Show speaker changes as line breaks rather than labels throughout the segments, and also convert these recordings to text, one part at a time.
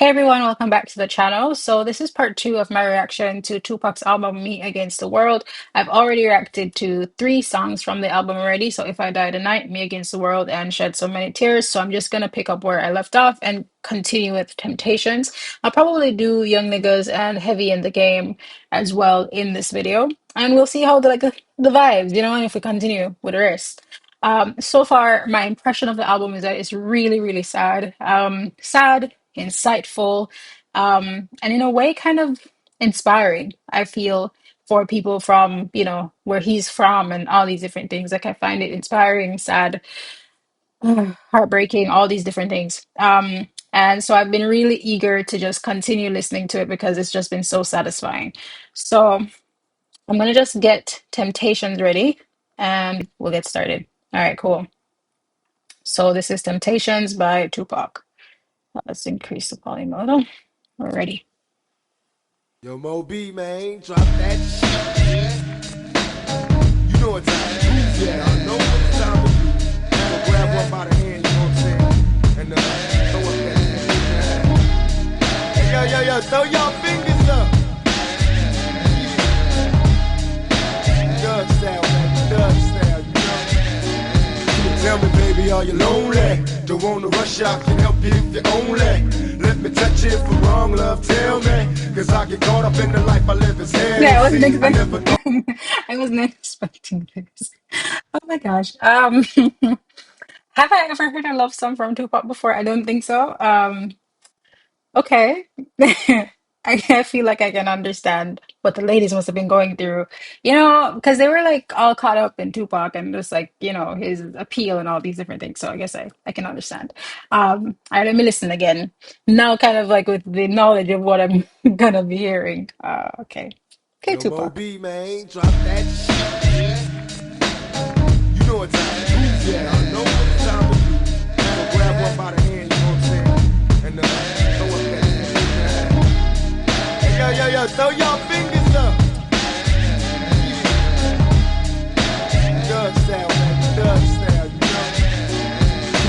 Hey everyone, welcome back to the channel. So this is part two of my reaction to Tupac's album Me Against the World. I've already reacted to three songs from the album already. So If I Die Tonight, Me Against the World, and Shed So Many Tears. So I'm just gonna pick up where I left off and continue with Temptations. I'll probably do Young Niggas and Heavy in the Game as well in this video. And we'll see how the vibes, and if we continue with the rest. So far, my impression of the album is that it's really, really sad. Sad, insightful, and in a way, kind of inspiring, I feel, for people from, where he's from and all these different things. Like, I find it inspiring, sad, heartbreaking, all these different things. And so I've been really eager to just continue listening to it because it's just been so satisfying. So I'm gonna just get Temptations ready and we'll get started. All right, cool. So this is Temptations by Tupac. Let's increase the volume a little. We're ready.
Yo, Mo B, man, drop that shit. You know what time it is. Yeah, I know what time it is. So grab one by the hand, you know what I'm saying? And throw up that. Hey, yo, throw y'all fingers up. Doug style, man, Doug style, you know? Tell me, baby, are you lonely? Don't wanna rush out, can help you if you're only. Let me touch it for wrong, love, tell me. Cause I get caught up in the life I live as hell.
Yeah, I wasn't
See, I never
expecting I wasn't expecting this. Oh my gosh. Have I ever heard a love song from Tupac before? I don't think so. Okay. I feel like I can understand what the ladies must have been going through, because they were like all caught up in Tupac and just like, his appeal and all these different things. So I guess I can understand. All right, let me listen again. Now kind of like with the knowledge of what I'm gonna be hearing. Okay. Okay,
Yo, Mo
Tupac.
B, man, drop that shit. You know what time it is. Yeah, I know what time it is. So grab one by the hand, you know what I'm saying? And throw up that. Hey, yo, throw y'all fingers up. Doug style, man, Doug style, you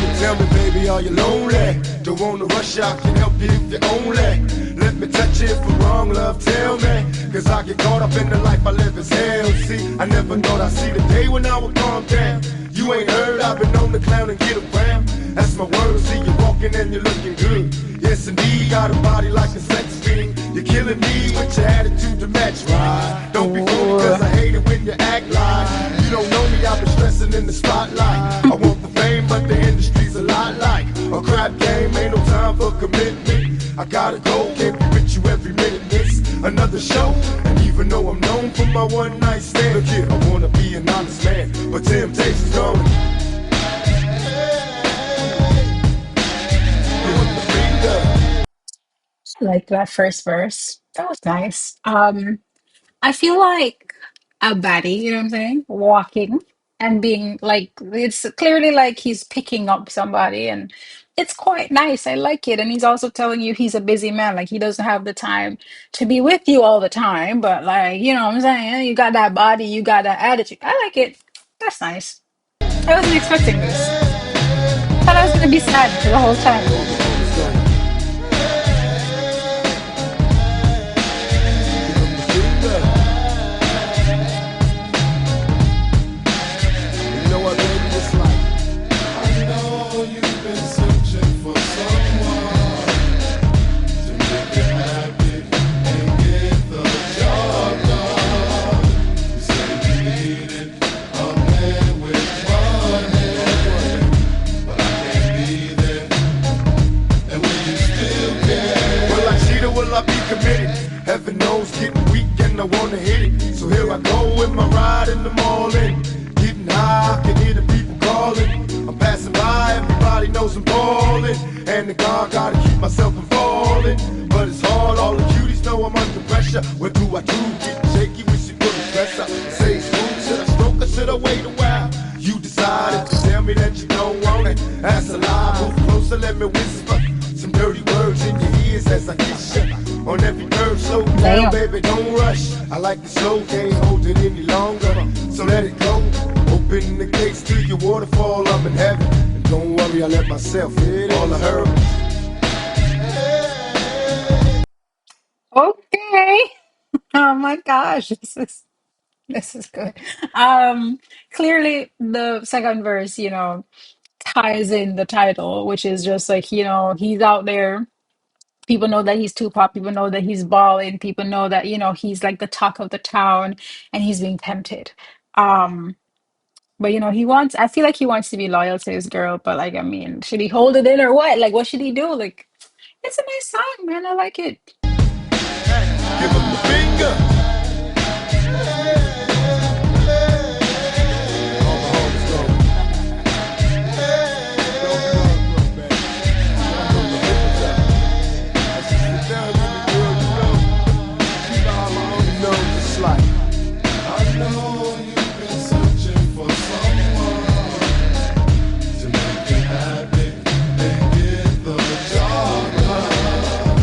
know? Tell me, baby, are you lonely? Don't wanna rush out, can help you if you're only. Let me touch it for wrong, love, tell me. Cause I get caught up in the life I live as hell. See, I never thought I'd see the day when I would calm down. You ain't heard, I've been on the clown and get around. That's my word, see you walking and you're looking good. Yes indeed, got a body like a sex fiend. You're killing me with your attitude to match right. Don't be phony cause I hate it when you act like you don't know me, I've been stressing in the spotlight. I want the fame but the industry's a lot like a crap game, ain't no time for commitment. I gotta go, can't be with you every minute, miss another show. And even though I'm known for my one night stand, look here, I wanna be an honest man, but temptation's coming.
I liked that first verse. That was nice. I feel like a baddie, you know what I'm saying? Walking and being like, it's clearly like he's picking up somebody, and it's quite nice. I like it. And he's also telling you he's a busy man. Like, he doesn't have the time to be with you all the time. But, like, you know what I'm saying? You got that body, you got that attitude. I like it. That's nice. I wasn't expecting this. I thought I was going to be sad for the whole time.
You know what, baby, it's like I know you've been searching for someone to make you happy and get the job done. You say you needed a man with money, but I can't be there. And will you still care? Will I cheat or will I be committed? Heaven knows getting weak and I wanna hit it. So here I go with my ride in the morning. Getting high, I can hear the people calling. I'm passing by, everybody knows I'm balling. And the God gotta keep myself from falling. But it's hard, all the cuties know I'm under pressure. What do I do? Getting shaky, wish you couldn't press up. Say smooth, should I stroke or should I wait a while? You decided to tell me that you don't want it. That's a lie, move closer, let me whisper some dirty words in your ears as I kiss you. On every curve, slow down,
Damn.
baby, don't rush. I like the slow, can't hold it any longer. So let it go. Open the gates to your waterfall, I'm in heaven. And don't worry, I let myself hit all the hurdles.
Sorry. Oh my gosh, this is good. Um, Clearly the second verse, ties in the title, which is just like, he's out there. People know that he's Tupac. People know that he's balling. People know that, he's like the talk of the town and he's being tempted. Um, but I feel like he wants to be loyal to his girl, but like, I mean, should he hold it in or what? Like, what should he do? Like, it's a nice song, man. I like it.
Give him the finger. I know you've been searching for someone to make you happy and get the job done.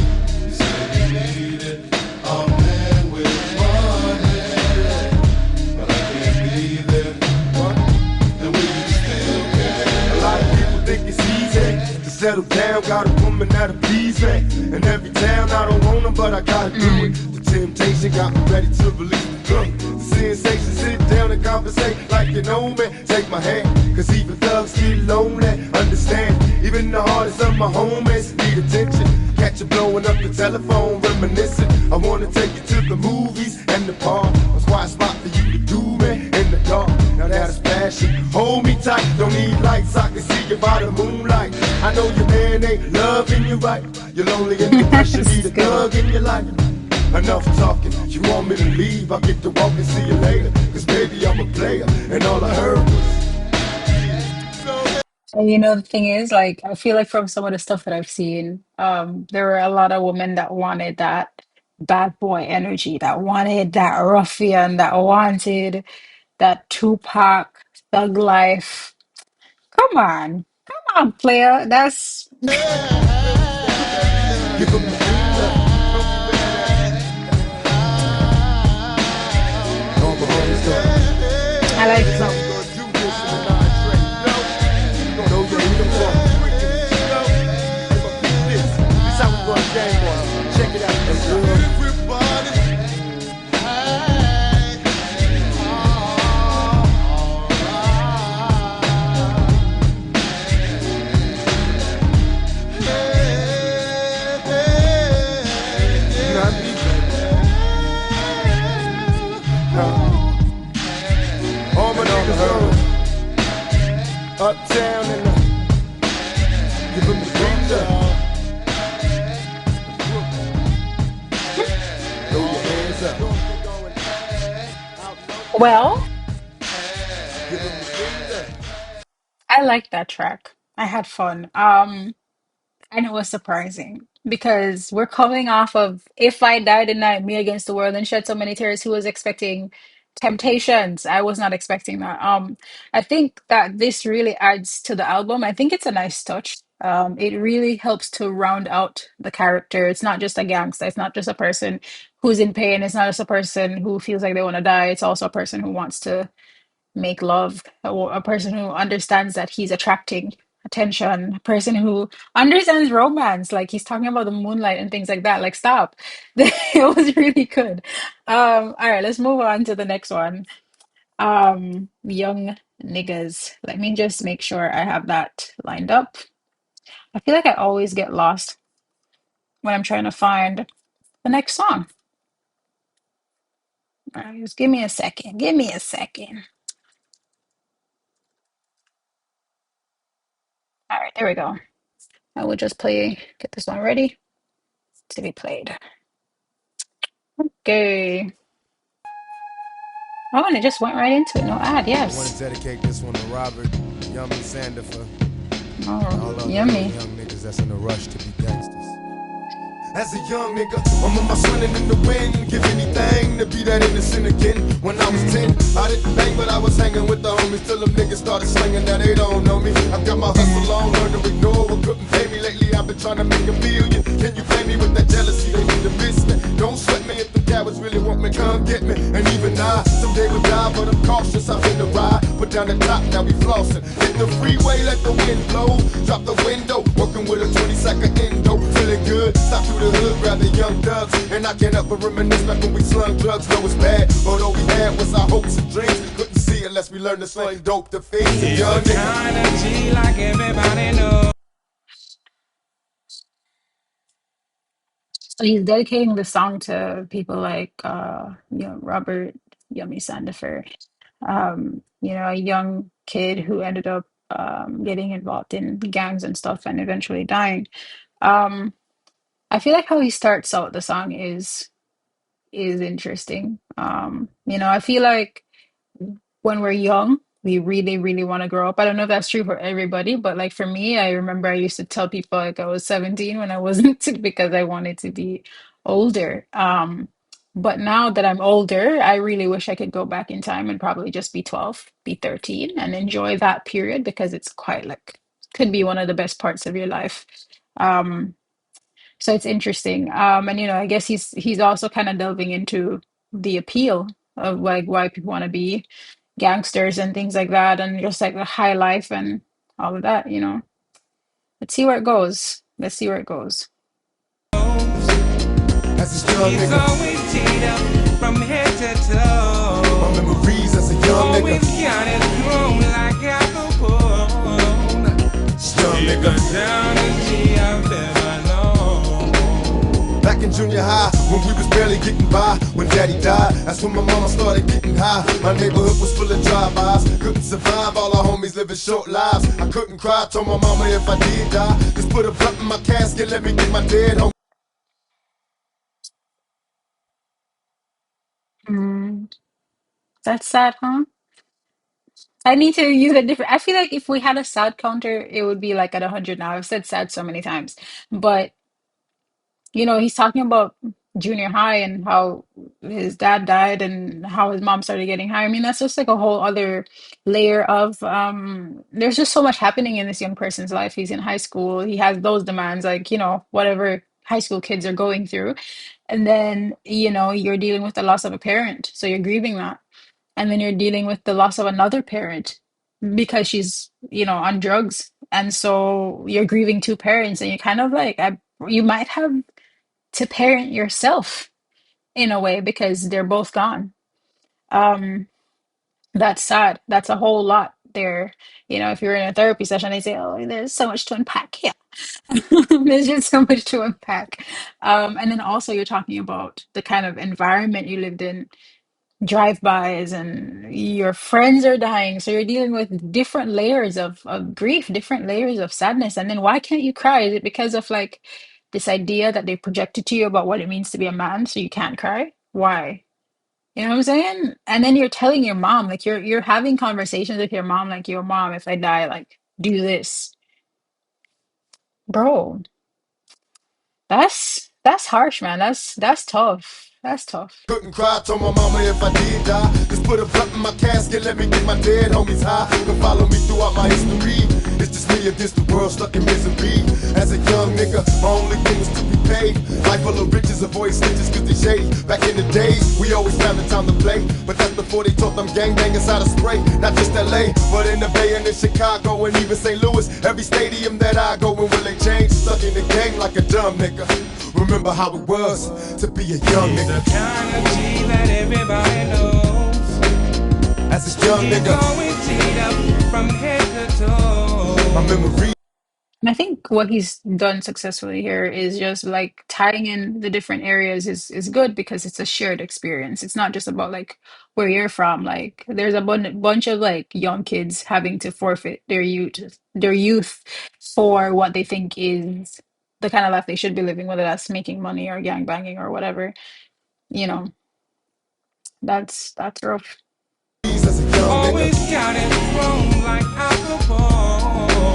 You say you needed a man with money, but I can't be there. And will you still care? A lot of people think it's easy to settle down. Got a woman that'll please me. In every town, I don't want them, but I gotta do it. The temptation got me ready to release the drunk. The sensation, sit down and conversate like you know me. Take my hand, cause even thugs get lonely. Understand, even the hardest of my homies need attention. Catch you blowing up the telephone, reminiscing. I wanna take you to the movies and the park. A quiet spot for you to do me in the dark. Now that's passion. Hold me tight, don't need lights. I can see you by the moonlight. I know your man ain't loving you right. You're lonely and depression,
This
need
is
a
good.
thug in your life. Enough talking, you want me to leave? I get to walk and see you later. Cause baby, I'm a player, and all I heard was.
And the thing is, like, I feel like from some of the stuff that I've seen, there were a lot of women that wanted that bad boy energy, that wanted that ruffian, that wanted that Tupac thug life. Come on, player. That's
Give him the finger. All my homies
I
know.
like
This how
it.
we gonna do this in the non-trade. You know your freedom for you know, if I beat this how we run game on. Check it out. Everybody. All my niggas uptown and give them the finger. Throw your hands up.
Well,
Give them the finger.
I like that track. I had fun. And it was surprising because we're coming off of If I Die Tonight, Me Against the World and Shed So Many Tears, who was expecting Temptations. I was not expecting that. I think that this really adds to the album. I think it's a nice touch. It really helps to round out the character. It's not just a gangster, it's not just a person who's in pain, it's not just a person who feels like they want to die, it's also a person who wants to make love, or a person who understands that he's attracting attention, a person who understands romance. Like he's talking about the moonlight and things like that. Like, stop. It was really good. All right, let's move on to the next one. Young Niggas. Let me just make sure I have that lined up. I feel like I always get lost when I'm trying to find the next song. All right, just give me a second. Give me a second. All right, there we go. I will just get this one ready to be played. Okay. Oh, and it just went right into it. No ad.
I want to
Yes.
dedicate this one to Robert, Yummy Sander for
Oh,
all other
yummy.
young niggas that's in a rush to be gangsters. As a young nigga, I'm on my swimming in the wind. Give anything to be that innocent again. When I was 10, I didn't bang, but I was hanging with the homies till them niggas started slinging. Now they don't know me. I got my hustle on, learned to ignore what couldn't pay me. Lately I've been trying to make a million. Can you play me with that jealousy? They need to miss me. Don't sweat me if the cowards really want me, come get me. And even I, someday will die, but I'm cautious. I'm in the ride, put down the top, now we flossing. Hit the freeway, let the wind blow. Drop the window, working with a 20-second endo. Feeling good, stop through the the hood, rather young thugs. And I can't help but reminisce back when we slung drugs. Know it's bad, but all we had was our hopes and dreams. Couldn't see unless we learned to sling dope to fiends. A young nigga. Kind of G like everybody knows.
So he's dedicating the song to people like Robert Yummy Sandifer, a young kid who ended up getting involved in gangs and stuff and eventually dying. Um, I feel like how he starts out the song is interesting. I feel like when we're young, we really, really want to grow up. I don't know if that's true for everybody, but like for me, I remember I used to tell people like I was 17 when I wasn't because I wanted to be older. But now that I'm older, I really wish I could go back in time and probably just be 12, be 13, and enjoy that period because it's quite like could be one of the best parts of your life. Um, so it's interesting. And I guess he's also kind of delving into the appeal of like why people want to be gangsters and things like that, and just like the high life and all of that. Let's see where it goes. Let's see where it goes.
As a young nigga, always teed up from head to toe. My memories as a young nigga, always counted home like Al Capone. Young nigga, down the G I've ever known. Back in junior high, when we was barely getting by, when daddy died, that's when my mama started getting high. My neighborhood was full of drive-bys, couldn't survive, all our homies living short lives. I couldn't cry, told my mama if I did die, just put a blunt in my casket, let me get my dead home.
Mm, that's sad, huh? I need to use a different. I feel like if we had a sad counter, it would be like at 100 now. I've said sad so many times, but he's talking about junior high and how his dad died and how his mom started getting high. I mean, that's just like a whole other layer of there's just so much happening in this young person's life. He's in high school. He has those demands, like, whatever high school kids are going through. And then, you're dealing with the loss of a parent. So you're grieving that. And then you're dealing with the loss of another parent because she's, on drugs. And so you're grieving two parents and you're kind of like, you might have to parent yourself in a way because they're both gone. Um, that's sad. That's a whole lot there. If you're in a therapy session, they say, "Oh, there's so much to unpack here." There's just so much to unpack. And then also you're talking about the kind of environment you lived in, drive-bys, and your friends are dying. So you're dealing with different layers of grief, different layers of sadness. And then why can't you cry? Is it because of like this idea that they projected to you about what it means to be a man, so you can't cry? Why? You know what I'm saying? And then you're telling your mom, like you're having conversations with your mom, like, your mom, if I die, like, do this. Bro, that's harsh, man. That's tough. That's tough.
Couldn't cry, told my mama if I did die, just put a blunt in my casket, let me get my dead homies high. You can follow me throughout my history. It's just me against the world, stuck in misery. As a young nigga, my only thing was to be paid. Life full of riches, avoid stitches cause they shady. Back in the days, we always found the time to play, but that's before they taught them gangbangers how to spray. Not just LA, but in the Bay and in Chicago and even St. Louis. Every stadium that I go in, will they change? Stuck in the game like a dumb nigga. Remember how it was to be a young nigga. The kind of G that everybody knows. As a young nigga, always teed up from head to toe. My memory.
And I think what he's done successfully here is just like tying in the different areas is good because it's a shared experience. It's not just about like where you're from. Like there's a bunch of like young kids having to forfeit their youth for what they think is the kind of life they should be living, whether that's making money or gang banging or whatever. You know, that's rough.
Always counting wrong like Al Capone.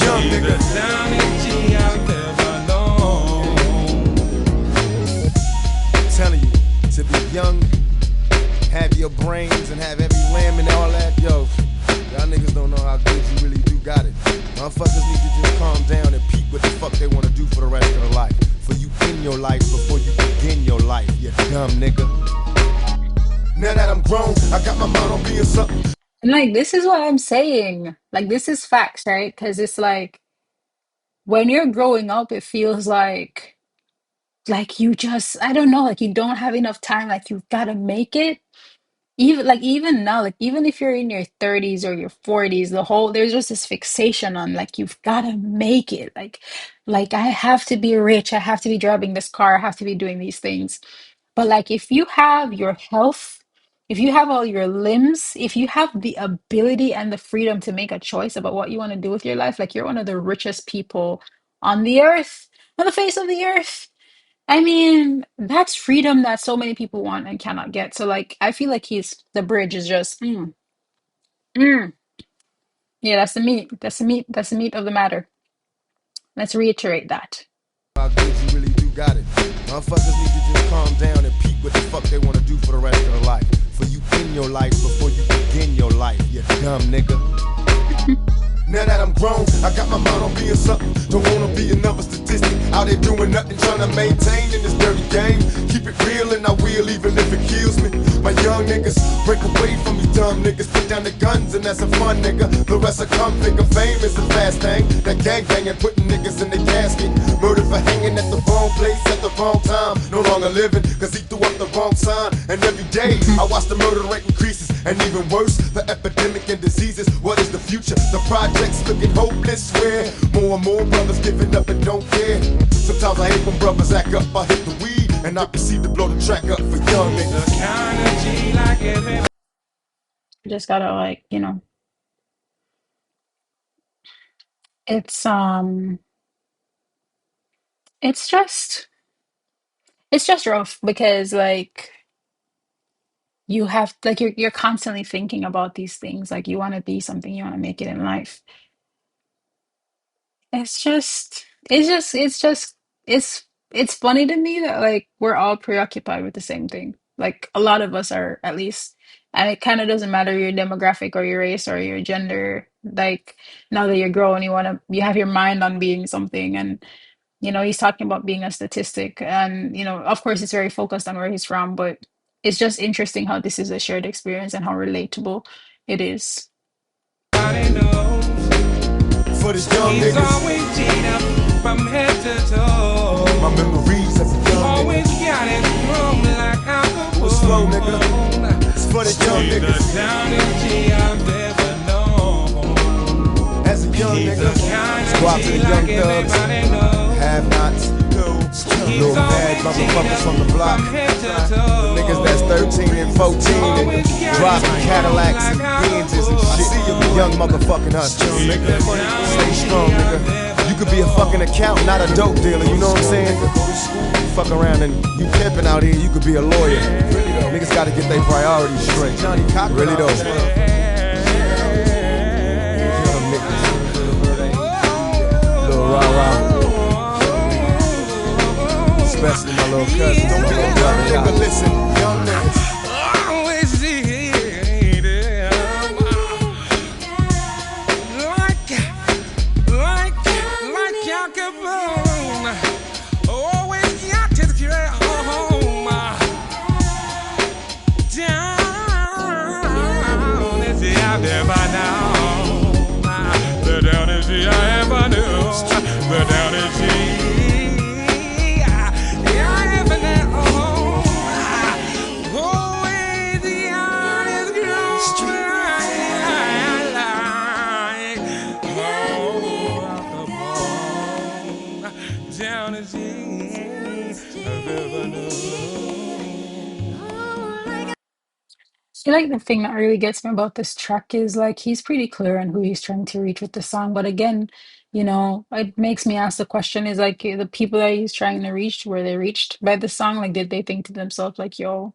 Young nigga down in G out there alone. I'm telling you, to be young, have your brains and have every lamb and all that, yo, y'all niggas don't know how good you really do got it. Motherfuckers need to just calm down and peep what the fuck they wanna do for the rest of their life. For you in your life before you begin your life, you dumb nigga. Now that I'm grown, I got my mind on being something.
And like this is what I'm saying. Like this is facts, right? Because it's like when you're growing up, it feels like like you just, I don't know, like you don't have enough time, like you've got to make it. Even now, like even if you're in your 30s or your 40s, there's just this fixation on like you've got to make it. Like I have to be rich, I have to be driving this car, I have to be doing these things. But like if you have your health, if you have all your limbs, if you have the ability and the freedom to make a choice about what you want to do with your life, like you're one of the richest people on the earth, on the face of the earth. I mean, that's freedom that so many people want and cannot get. So like I feel like he's the bridge is just mm. Yeah, that's the meat. That's the meat. That's the meat of the matter. Let's reiterate that.
How good you really do got it. Motherfuckers need to just calm down and peep what the fuck they wanna do for the rest of their life. For you in your life before you begin your life, you dumb nigga. Now that I'm grown, I got my mind on being something. Don't wanna be another statistic. Out there doing nothing, trying to maintain in this dirty game. Keep it real and I will, even if it kills me. My young niggas, break away from me dumb niggas. Put down the guns and that's a fun nigga. The rest will come figure. Fame is the fast thing. That gang banging, putting niggas in the casket. Murder for hanging at the wrong place at the wrong time. No longer living, cause he threw up the wrong sign. And every day, I watch the murder rate increases. And even worse, the epidemic and diseases. What is the future? The projects looking hopeless. Where more and more brothers giving up and don't care. Sometimes I hate when brothers act up. I hit the weed and I proceed to blow the track up for young niggas.
Just gotta like, it's it's just it's just rough because like you have like you're constantly thinking about these things. Like you want to be something, you want to make it in life. It's just it's funny to me that like we're all preoccupied with the same thing. Like a lot of us are at least, and it kind of doesn't matter your demographic or your race or your gender. Like now that you're grown, you have your mind on being something, and he's talking about being a statistic, and of course it's very focused on where he's from, but it's just interesting how this is a shared experience and how relatable it is.
For the young niggas. He's always G'd up from head to toe. My memories as a young always nigga. Got it wrong like alcohol. Slow nigga. It's for the young niggas. The downest G I've ever known. As a young nigga. Squad to the young thugs. Have-nots. Little bad motherfuckers from the block. The niggas that's 13 and 14 and driving Cadillacs and Benzes and shit. Young motherfucking us. Stay strong, nigga. You could be a fucking accountant, not a dope dealer, you know what I'm saying? You fuck around and you pimping out here, you could be a lawyer. Niggas gotta get their priorities straight. Really though. Young niggas. Little rah-rah. Especially my little cousin. Don't be a brother, nigga. Listen, young niggas. Always need it. Like Capone. Always got to get home. Down is the out there by now. The down is the I ever knew. The down is the
I feel like the thing that really gets me about this track is like he's pretty clear on who he's trying to reach with the song. But again, it makes me ask the question is like the people that he's trying to reach, were they reached by the song? Like, did they think to themselves, like, yo,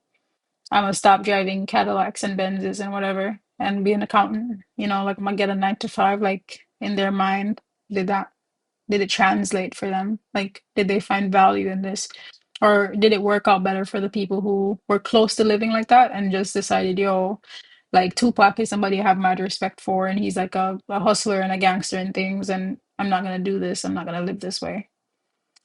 I'm gonna stop driving Cadillacs and Benzes and whatever and be an accountant? Like I'm gonna get a 9 to 5, like in their mind, did that did it translate for them? Like, did they find value in this? Or did it work out better for the people who were close to living like that and just decided, yo, like Tupac is somebody I have mad respect for, and he's like a hustler and a gangster and things, and I'm not gonna do this, I'm not gonna live this way.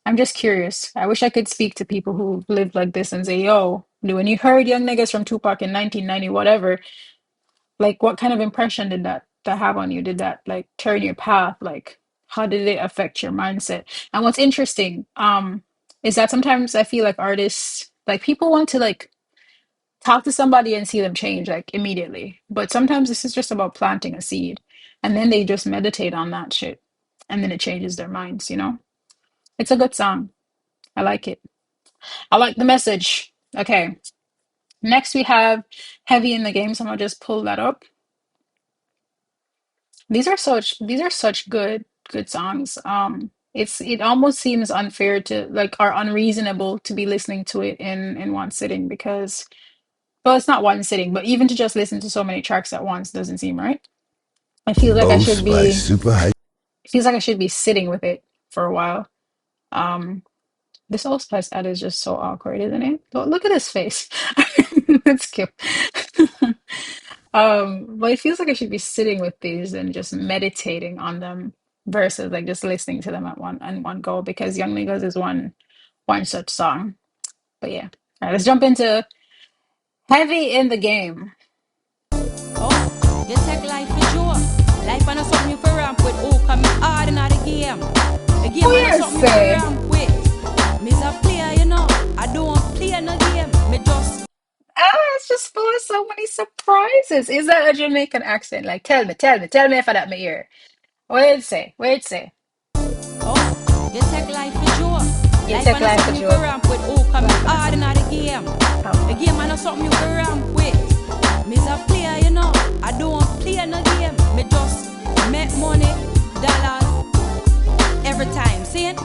I'm just curious. I wish I could speak to people who lived like this and say, yo, when you heard Young Niggas from Tupac in 1990, whatever, like what kind of impression did that have on you? Did that like turn your path? Like how did it affect your mindset? And what's interesting, is that sometimes I feel like artists, like people want to like talk to somebody and see them change like immediately. But sometimes this is just about planting a seed and then they just meditate on that shit and then it changes their minds, you know? It's a good song. I like it. I like the message. Okay. Next we have Heavy in the Game. So I'm gonna just pull that up. These are such good songs. It almost seems unfair to like or unreasonable to be listening to it in one sitting because well it's not one sitting, but even to just listen to so many tracks at once doesn't seem right. I feel like I
Old
should
Spice
be
Super High.
it feels like I should be sitting with it for a while. Um this Old Spice ad is just so awkward, isn't it? Look at his face. It's cute. But it feels like I should be sitting with these and just meditating on them versus like just listening to them at one go because Young Niggas is one such song. But yeah. All right, let's jump into Heavy in the Game.
Oh, you take life for sure. Life and something you for ramp with. Oh, come hard in the game. The
Oh
game and
yes,
something you for
say.
ramp with. Me's a player, you know. I don't play no game. Me just
Ah, it's just full of so many surprises. Is that a Jamaican accent? Like, tell me if I that my ear. What did it say? What did it say?
oh, you take life for sure.
You
Life
take
and
life a
something you for
joke.
ramp with. Oh, come
Life and a
hard in
song.
the game. The
Oh.
game and something you for ramp with. Me's a player, you know. I don't play no game. Me just make money, dollars every time. See it?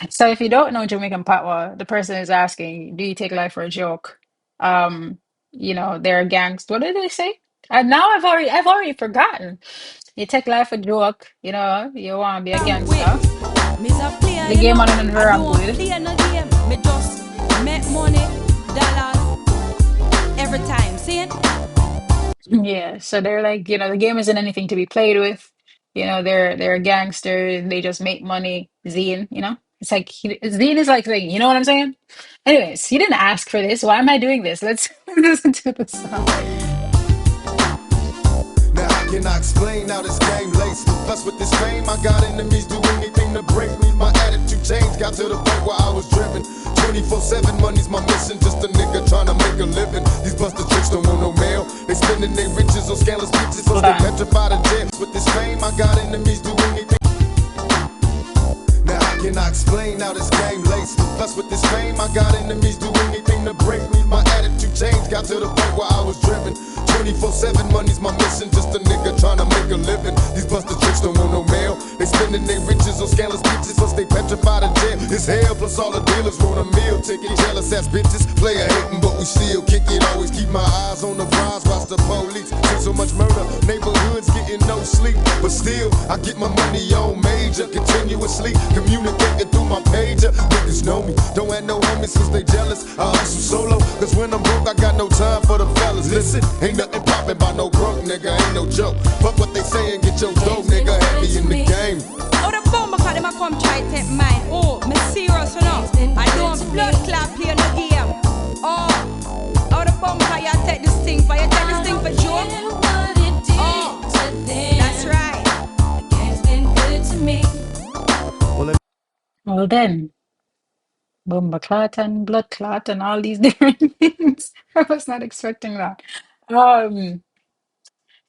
So if you don't know Jamaican patois, the person is asking, do you take life for a joke? Um, they're gangs. What did they say? And now I've already forgotten. You take life a joke, you want to be a
Ramp with.
gangster.
Me's a player,
The
you
game
know.
on another
I
ramp
don't
with.
play no game. Me just make money, dollars every time. See it?
Yeah, so they're like, the game isn't anything to be played with. They're a gangster. They just make money. Zine, it's like Zine is like thing. You know what I'm saying? Anyways, he didn't ask for this. Why am I doing this? Let's listen to the song.
Now I cannot explain how this game laced. Plus with this fame, I got enemies do anything to break me. My attitude changed, got to the point where I was driven. 24/7 money's my mission, just a nigga trying to make a living. These buster tricks don't want no mail. They spending their riches on scandalous bitches, plus
Hold
they
on.
petrified of jail. With this fame, I got enemies do anything. Now I cannot explain how this game laced. Plus with this fame, I got enemies do anything to break me. My attitude changed, got to the point where I was driven. 24/7 money's my mission, just a nigga trying to make a living. These buster tricks don't want no mail. They spending their riches on scandalous bitches, plus they petrified of jail. It's hell, plus all the dealers want a meal ticket. Jealous ass bitches, player hating, but we still kick it. Always keep my eyes on the prize, watch the police. See so much murder, neighborhoods getting no sleep. But still, I get my money on major, continuously communicating through my pager. Niggas know me, don't have no homies cause they jealous. I hustle solo, cause when I'm broke, I got no time for the fellas. Listen, ain't nothing poppin' by no broke nigga, ain't no joke. Fuck what they sayin', get your dough, nigga, heavy in the game.
Oh, the bomb because them a come try take mine. Oh, me serious enough. I don't blood clot play no game. Oh, the bomb because you take this thing for you take this thing for joke. Oh, that's right.
Well then, bomba clot and blood clot and all these different things. I was not expecting that. Um,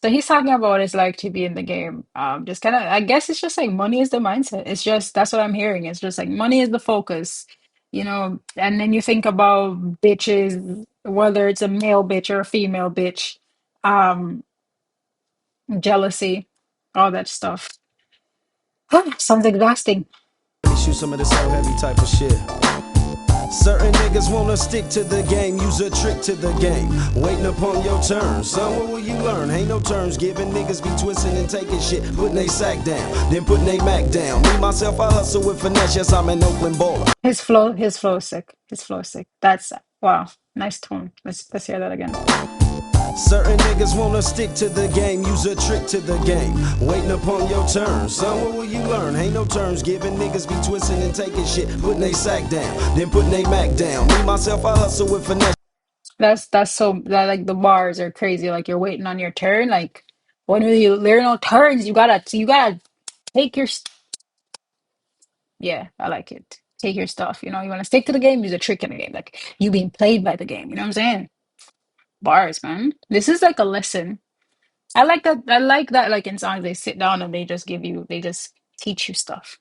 so he's talking about it's like to be in the game. Just kind of, I guess it's just like money is the mindset. It's just that's what I'm hearing. It's just like money is the focus, and then you think about bitches, whether it's a male bitch or a female bitch, um, jealousy, all that stuff. Sounds exhausting.
Let me shoot some of this old heavy type of shit. Certain niggas wanna stick to the game, use a trick to the game. Waiting upon your turn, son, what will you learn? Ain't no terms given, niggas be twisting and taking shit, putting they sack down, then putting they Mac down. Me, myself, I hustle with finesse, yes, I'm an Oakland baller.
His flow is sick. His flow is sick. That's wow. Nice tone. Let's hear that again.
Certain niggas wanna stick to the game, use a trick to the game. Waiting upon your turn, son, what will you learn? Ain't no terms given, niggas be twisting and taking shit, putting they sack down, then putting they Mac down. Me, myself, I hustle with finesse.
That's so that like the bars are crazy. Like you're waiting on your turn. Like when you there are no turns, you gotta take your. Yeah, I like it. Take your stuff. You know, you want to stick to the game, use a trick in the game. Like you being played by the game. You know what I'm saying? Bars, man. This is like a lesson. I like that. I like that. Like in songs, they sit down and they just give you, they just teach you stuff.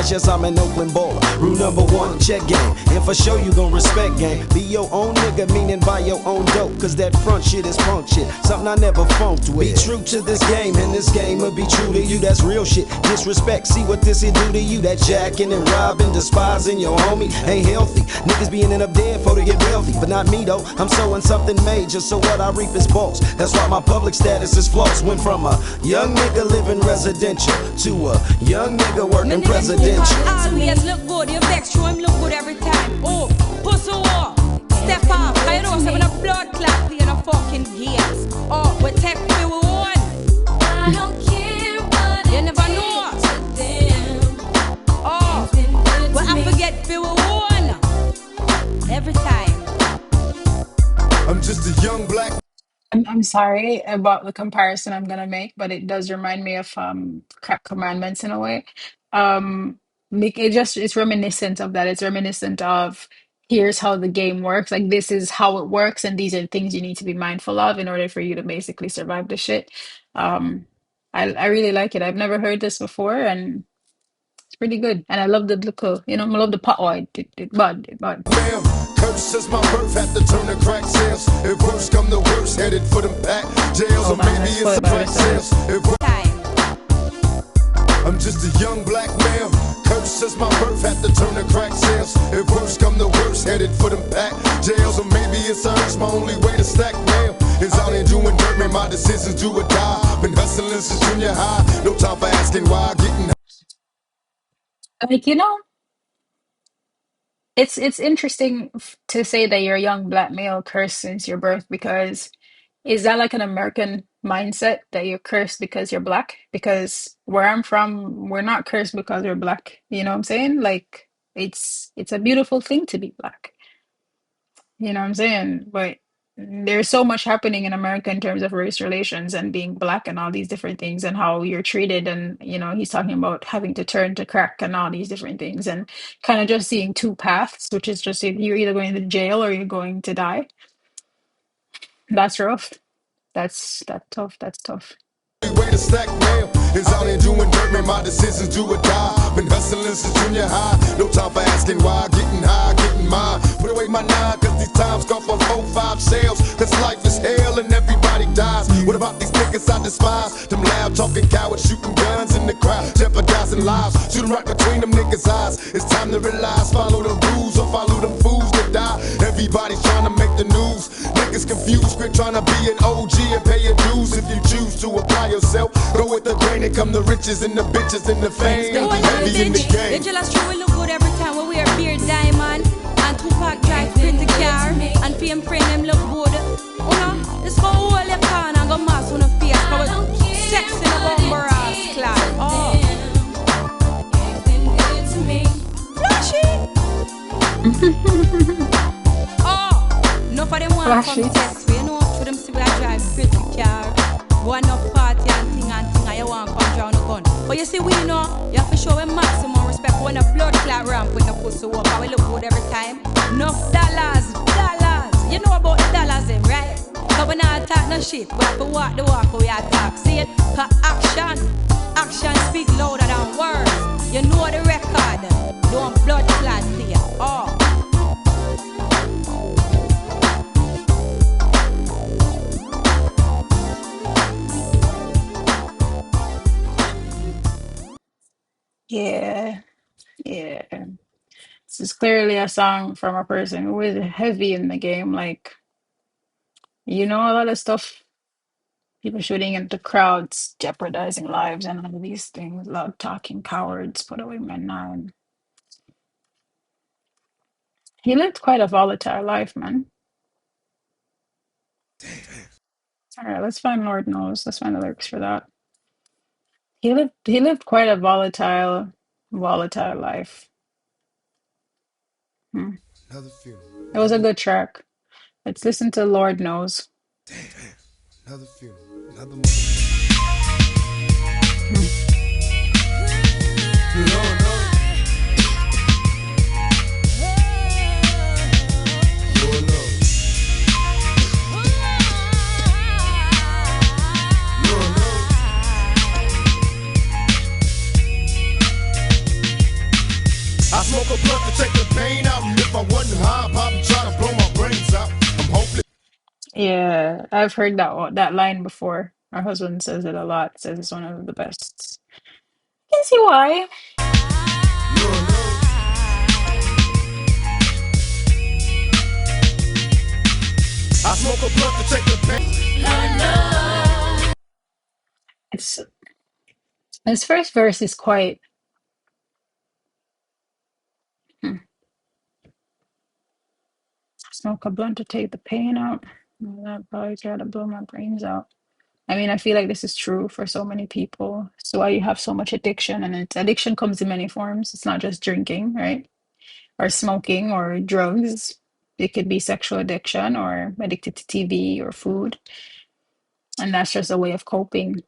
Yes, I'm an Oakland baller. Rule number one, check game. And for sure you gon' respect game. Be your own nigga, meaning buy your own dope. Cause that front shit is punk shit. Something I never funked with. Be true to this game, and this game will be true to you. That's real shit. Disrespect, see what this here do to you. That jacking and robbing, despising your homie ain't healthy. Niggas be ending up dead for to get wealthy. But not me though, I'm sowing something major. So what I reap is false. That's why my public status is false. Went from a young nigga living residential to a young nigga working presidential.
Always look good, you vex, show him look good every time. Oh, pussy walk, step off. I know some of the blood clot playing a fucking games. Oh, we take we won. I don't care what you never know. Oh, but I forget we won every time.
I'm just a young black.
I'm sorry about the comparison I'm gonna make, but it does remind me of Crack Commandments in a way. It just it's reminiscent of that. It's reminiscent of here's how the game works. Like this is how it works, and these are things you need to be mindful of in order for you to basically survive the shit. Um, I really like it. I've never heard this before, and it's pretty good. And I love the little, I love the pot. Oh, it, bud.
Ma'am, curse since my birth had to turn to crack sales. If worse come to worse, headed for them back jails,
Oh
or
man, I
maybe it's
spoiled
a
by the
crack
song.
sales. I'm just a young black male. Curse since my birth had to turn to crack sales. If worse come to worse, headed for them back jails, or maybe it's urge. My only way to stack mail is out here doing dirt. Man, my decisions do or die. Been hustling since junior high. No time for asking why. Getting
Like, it's interesting to say that you're a young black male cursed since your birth because is that like an American mindset that you're cursed because you're black? Because where I'm from, we're not cursed because we're black. You know what I'm saying? Like it's a beautiful thing to be black. You know what I'm saying? But there's so much happening in America in terms of race relations and being black and all these different things and how you're treated. And, he's talking about having to turn to crack and all these different things and kind of just seeing two paths, which is just you're either going to jail or you're going to die. That's rough. That's tough. That's tough.
way to stack mail is out here doing dirt. Man, my decisions do or die. Been hustling since junior high. No time for asking why. Getting high, getting mine. Put away my nine, cause these times come for 4-5 sales. Cause life is hell and everybody dies. What about these niggas I despise? Them loud talking cowards shooting guns in the crowd, jeopardizing lives. Shooting right between them niggas' eyes. It's time to realize, follow the rules or follow them fools that die. Everybody's trying to make the news. Niggas confused, quit trying to be an OG and pay your dues. If you choose to apply yourself, go with the grain and come the riches and the bitches and the fame. Heavy in the game.
The jealous true will look good every time when we wear beard diamond and Tupac drive pretty car and fame friend them look good. This go hold your pan and go mass on the face. Sex in a bumper ass clad. Oh, flashy. Oh, no for them want to
Flashy.
come test me. You know, for them see we a drive pretty car. Go on up party and thing and you want to come drown a gun. But you see, we know, you have to show them maximum respect when a blood clot ramp with the pussy walk. I will look good every time. Enough dollars. You know about the dollars, them, right? But we not talk no shit. We have to walk the walk, we are talk. See it? Cause action speak louder than words. You know the record. Don't blood clot here. Oh.
Yeah. Yeah. This is clearly a song from a person who is heavy in the game. Like, a lot of stuff. People shooting into crowds, jeopardizing lives, and all of these things. Loud talking cowards, put away my nine. He lived quite a volatile life, man. All right, let's find Lord Knows. Let's find the lyrics for that. He lived quite a volatile life. Hmm.
another funeral,
It was a good track. Let's listen to Lord Knows.
another funeral, another
Hmm.
Lord knows. smoke a blunt to take the pain out, and if I wasn't high, I'd probably try to blow my brains out. I'm hopeless.
Yeah, I've heard that line before. My husband says it a lot. Says it's one of the best. Can see why.
I smoke a blunt to take the pain.
It's his first verse is quite. Hmm. Smoke a blunt to take the pain out. Well, that probably try to blow my brains out. I mean, I feel like this is true for so many people. So why you have so much addiction, and it's addiction comes in many forms. It's not just drinking, right? Or smoking or drugs. It could be sexual addiction or addicted to TV or food. And that's just a way of coping.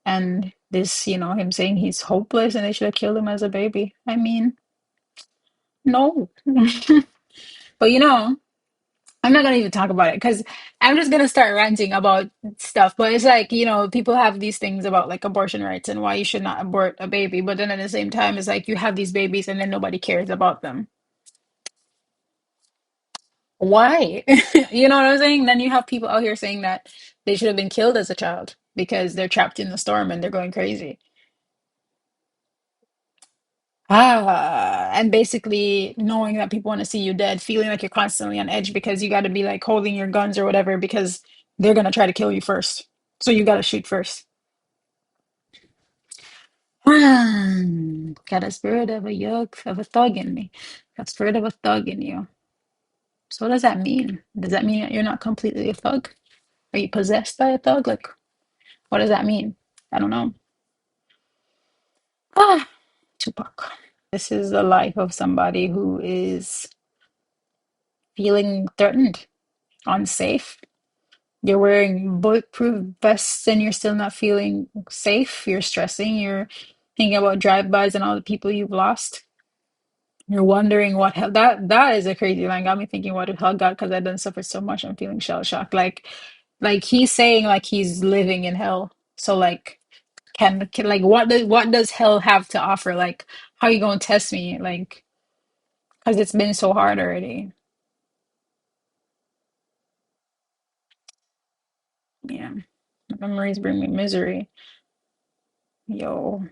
And this, him saying he's hopeless and they should have killed him as a baby. I mean, no. But I'm not gonna even talk about it because I'm just gonna start ranting about stuff. But it's like, people have these things about like abortion rights and why you should not abort a baby. But then at the same time, it's like you have these babies and then nobody cares about them. Why? You know what I'm saying? Then you have people out here saying that they should have been killed as a child because they're trapped in the storm and they're going crazy. And basically knowing that people want to see you dead, feeling like you're constantly on edge because you got to be like holding your guns or whatever because they're going to try to kill you first. So you got to shoot first. Got a spirit of a of a thug in me. Got spirit of a thug in you. So what does that mean? Does that mean that you're not completely a thug? Are you possessed by a thug? Like, what does that mean? I don't know. Ah, Tupac. This is the life of somebody who is feeling threatened, unsafe. You're wearing bulletproof vests and you're still not feeling safe. You're stressing. You're thinking about drive-bys and all the people you've lost. You're wondering what hell that is a crazy line. Got me thinking what the hell God because I done suffered so much. I'm feeling shell shocked. Like he's saying like he's living in hell. So like can like what does hell have to offer? Like how you gonna test me? Like because it's been so hard already. Yeah. Memories bring me misery. Yo,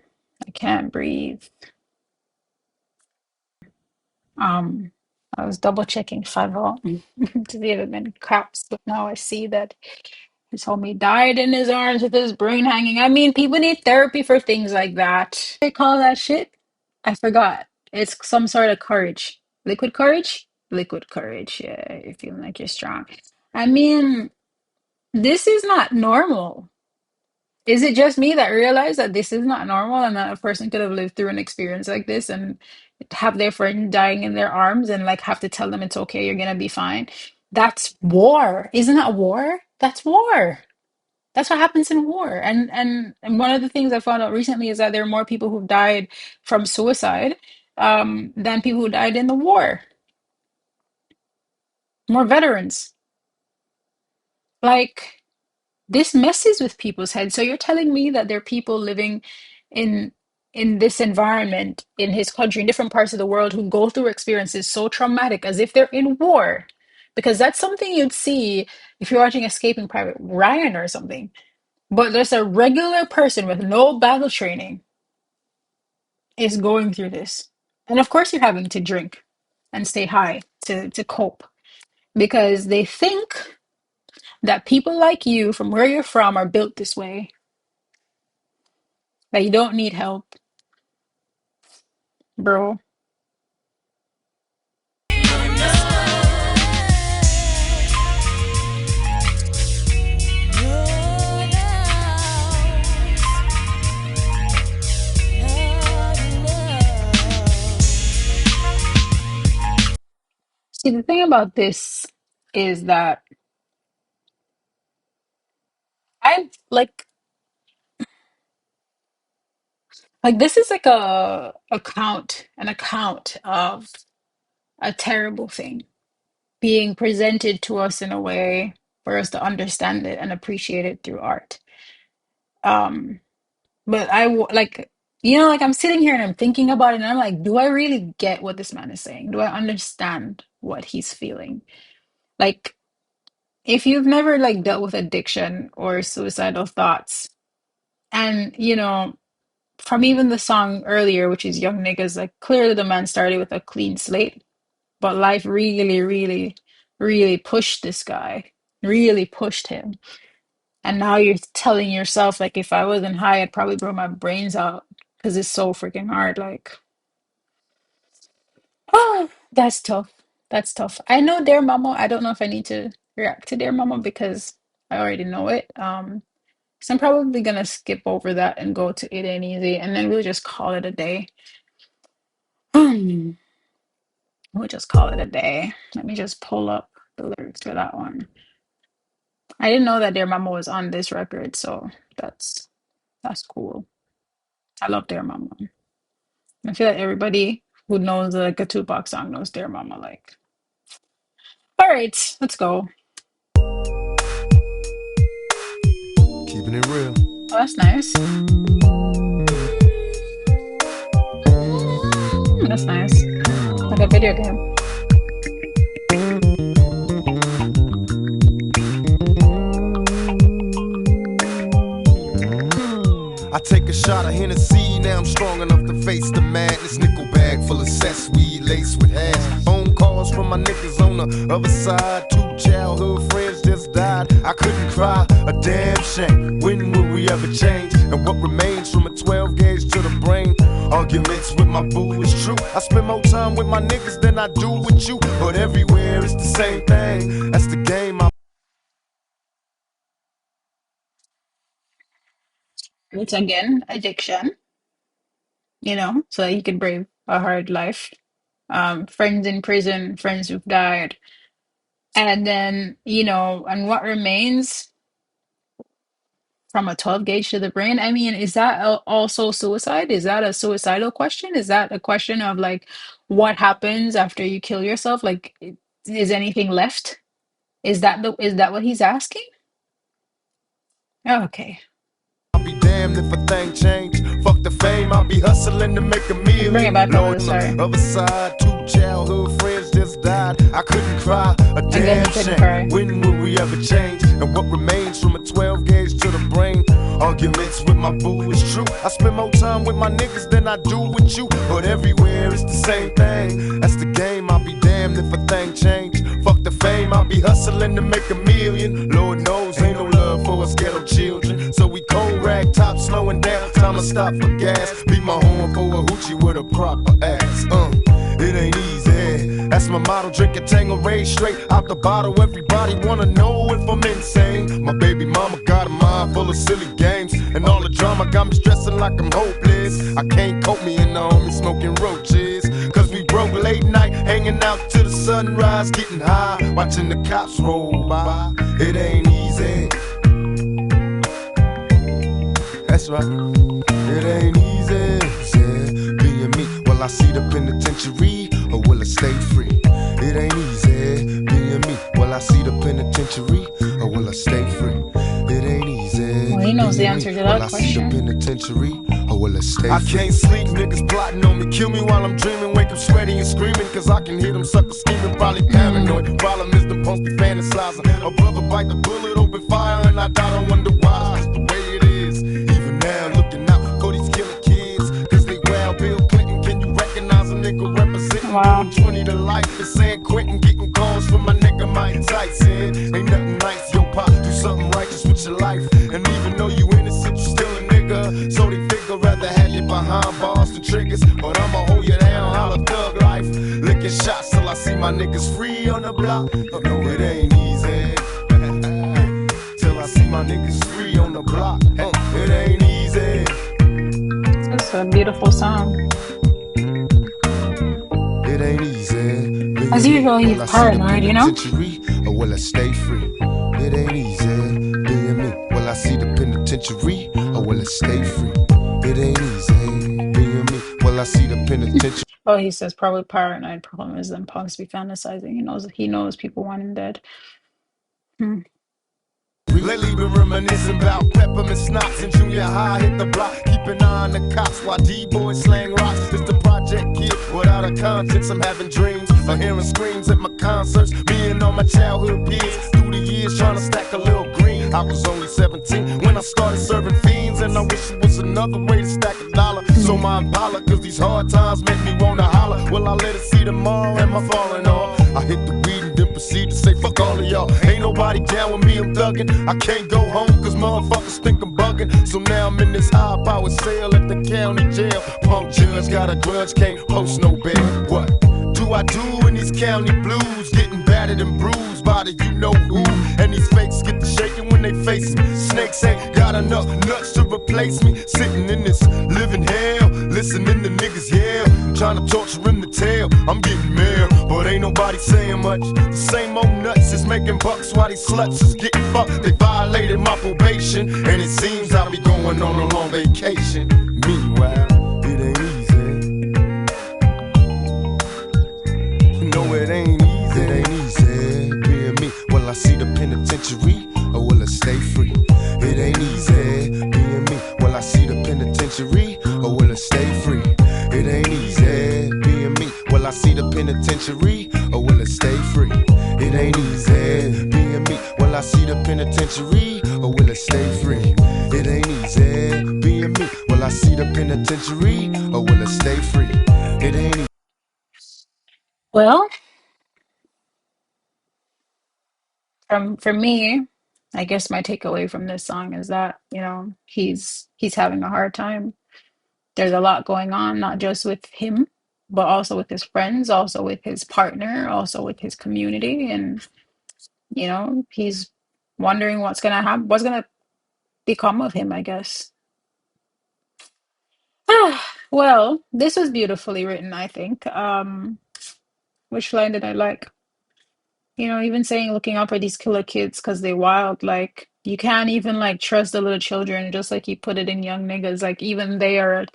I can't breathe. Um, I was double checking Fiverr to see if it been craps, but now I see that his homie died in his arms with his brain hanging. I mean, people need therapy for things like that. They call that shit? I forgot. It's some sort of courage. Liquid courage? Liquid courage. Yeah, you're feeling like you're strong. I mean, this is not normal. Is it just me that realized that this is not normal and that a person could have lived through an experience like this and have their friend dying in their arms and like have to tell them it's okay, you're gonna be fine? That's war. Isn't that war? That's war. That's what happens in war. And one of the things I found out recently is that there are more people who died from suicide than people who died in the war. More veterans. Like this messes with people's heads. So you're telling me that there are people living in in this environment in his country, in different parts of the world, who go through experiences so traumatic as if they're in war. Because that's something you'd see if you're watching Escaping Private Ryan or something. But there's a regular person with no battle training is going through this. And of course you're having to drink and stay high to cope because they think that people like you from where you're from are built this way, that you don't need help, bro. See, the thing about this is that I like this is like an account of a terrible thing being presented to us in a way for us to understand it and appreciate it through art. Um, but like like I'm sitting here and I'm thinking about it, and I'm like, do I really get what this man is saying? Do I understand what he's feeling? Like, if you've never like dealt with addiction or suicidal thoughts, and from even the song earlier, which is Young Niggas, like clearly the man started with a clean slate, but life really, really, really pushed this guy, really pushed him. And now you're telling yourself, like, if I wasn't high, I'd probably blow my brains out because it's so freaking hard. Like, oh, that's tough. That's tough. I know Dear Mama. I don't know if I need to react to Dear Mama because I already know it. So I'm probably gonna skip over that and go to It Ain't Easy, and then we'll just call it a day. We'll just call it a day. Let me just pull up the lyrics for that one. I didn't know that Dear Mama was on this record, so that's cool. I love Dear Mama. I feel like everybody who knows like a Tupac song knows Dear Mama. Like, all right, let's go.
Keeping it real.
Oh, that's nice. That's nice. Like a video game.
I take a shot of Hennessy, now I'm strong enough to face the madness. Nickel bag full of cess weed laced with hash. Phone calls from my niggas on the other side. 2 childhood friends just died. I couldn't cry, a damn shame. When will we ever change? And what remains from a 12 gauge to the brain? Arguments with my boo is true. I spend more time with my niggas than I do with you. But everywhere it's the same thing. That's the game.
It's again addiction, so that you can brave a hard life. Friends in prison, friends who've died. And then, and what remains from a 12 gauge to the brain? I mean, is that also suicide? Is that a suicidal question? Is that a question of like what happens after you kill yourself? Like, is anything left? Is that what he's asking? Okay.
I'll be damned if a thing change. Fuck the fame, I'll be hustling to make a
Bring it
million.
back a
Lord,
little,
on
sorry.
the other side, 2 childhood friends just died. I couldn't cry, a
Again,
damn
you couldn't
shame.
cry.
When will we ever change? And what remains from a 12 gauge to the brain? Arguments with my boo is true. I spend more time with my niggas than I do with you. But everywhere it's the same thing. That's the game, I'll be damned if a thing change. Fuck the fame, I'll be hustling to make a million. Lord knows, ain't no love for us ghetto children. So we cold rag top slowing down. Time to stop for gas. Beat my horn for a hoochie with a proper ass. It ain't easy. That's my motto. Drink a Tanqueray straight out the bottle. Everybody wanna know if I'm insane. My baby mama got a mind full of silly games, and all the drama got me stressing like I'm hopeless. I can't cope me and the homie smoking roaches. Cause we broke late night, hanging out till the sunrise, getting high, watching the cops roll by. It ain't easy. That's right. It ain't easy, yeah, being me. Will I see the penitentiary or will I stay free? It ain't easy being me. Will I see the penitentiary or will I stay free? It ain't easy.
Well, he knows the
being
answer
me.
to
Will
that
I see the
question.
penitentiary or will I stay free? I can't sleep, niggas plotting on me. Kill me while I'm dreaming. Wake up sweaty and screaming, cause I can hear them suckers scheming. Probably paranoid. Problem is the punks be fantasizing. A brother bite the bullet, open fire, and I die. Don't wonder why. It's the way it is. Even now, looking out for these killer kids, cause they wild. Bill Clinton, can you recognize a nigga representing
Wow.
20 to life? The San Quentin getting calls from my nigga Mike Tyson. Ain't nothing nice, yo pop, do something righteous with your life. And even though you innocent, you still a nigga. So they figure rather have you behind bars than triggers. But I'ma hold you down, holla thug life. Licking shots till I see my niggas free on the block. You know it ain't easy. Till I see my niggas free on the block. It ain't easy.
That's a beautiful song.
It ain't easy.
As usual, he's
Will I see the
paranoid,
penitentiary or will I stay free? It ain't easy being me. Will I see the penitentiary or will I stay free? It ain't easy being me. Will I see the penitentiary?
Oh, he says probably paranoid. Problem is them punks be fantasizing. He knows people want him dead. Hmm.
Lately been reminiscing about peppermint schnapps in junior high. Hit the block, keep an eye on the cops while D-boys slang rocks. It's the project kid without a conscience. I'm having dreams of hearing screams at my concerts. Me and all my childhood peers through the years trying to stack a little green. I was only 17 when I started serving fiends, and I wish it was another way to stack a dollar. So my Impala, cause these hard times make me wanna holler. Well, I let it see tomorrow, am I falling off? I hit the weed and then proceed to say fuck all of y'all. Ain't nobody down with me, I'm thuggin'. I can't go home cause motherfuckers think I'm buggin'. So now I'm in this high power cell at the county jail. Punk judge got a grudge, can't post no bail. What do I do in these county blues? Getting battered and bruised by the you know who. And these fakes get to shaking when they face me. Snakes ain't got enough nuts to replace me. Sitting in this living hell, listening to niggas yell, trying to torture him to tell I'm getting mail, but ain't nobody saying much. The same old nuts is making bucks while these sluts is getting fucked. They violated my probation, and it seems I'll be going on a long vacation. Meanwhile, it ain't easy. No, it ain't easy. It ain't easy being me. Will I see the penitentiary or will I stay free? It ain't easy being me. Will I see the penitentiary or will I stay free? It ain't easy being me. Will I see the penitentiary or will I stay free? It ain't easy being me. Will I see the penitentiary or will I stay free? It ain't easy being me. Will I see the penitentiary or will I stay free? It ain't easy.
Well, for me, I guess my takeaway from this song is that, he's having a hard time. There's a lot going on, not just with him, but also with his friends, also with his partner, also with his community, and he's wondering what's gonna happen, what's gonna become of him, I guess. Well, this was beautifully written, I think. Which line did I like? Even saying looking out for these killer kids because they wild, like you can't even like trust the little children, just like you put it in Young Niggas, like even they are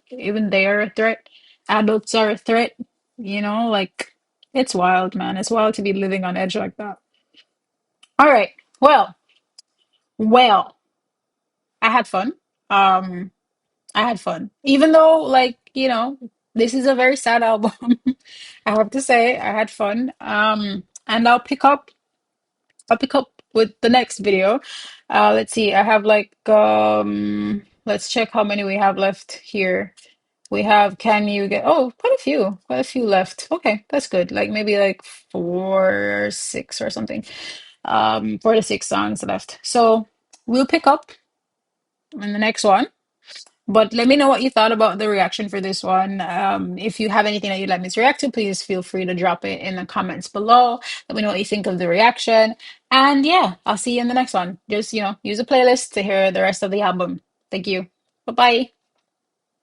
a threat. Adults are a threat, like it's wild, man. It's wild to be living on edge like that. All right. Well, I had fun. Um, I had fun. Even though, like, this is a very sad album. I have to say, I had fun. And I'll pick up with the next video. Let's see. I have like let's check how many we have left here. We have Can You Get quite a few left. Okay, that's good. Like maybe like 4 or 6 or something. 4 to 6 songs left. So we'll pick up in the next one. But let me know what you thought about the reaction for this one. If you have anything that you'd like me to react to, please feel free to drop it in the comments below. Let me know what you think of the reaction. And yeah, I'll see you in the next one. Just, use a playlist to hear the rest of the album. Thank you. Bye bye.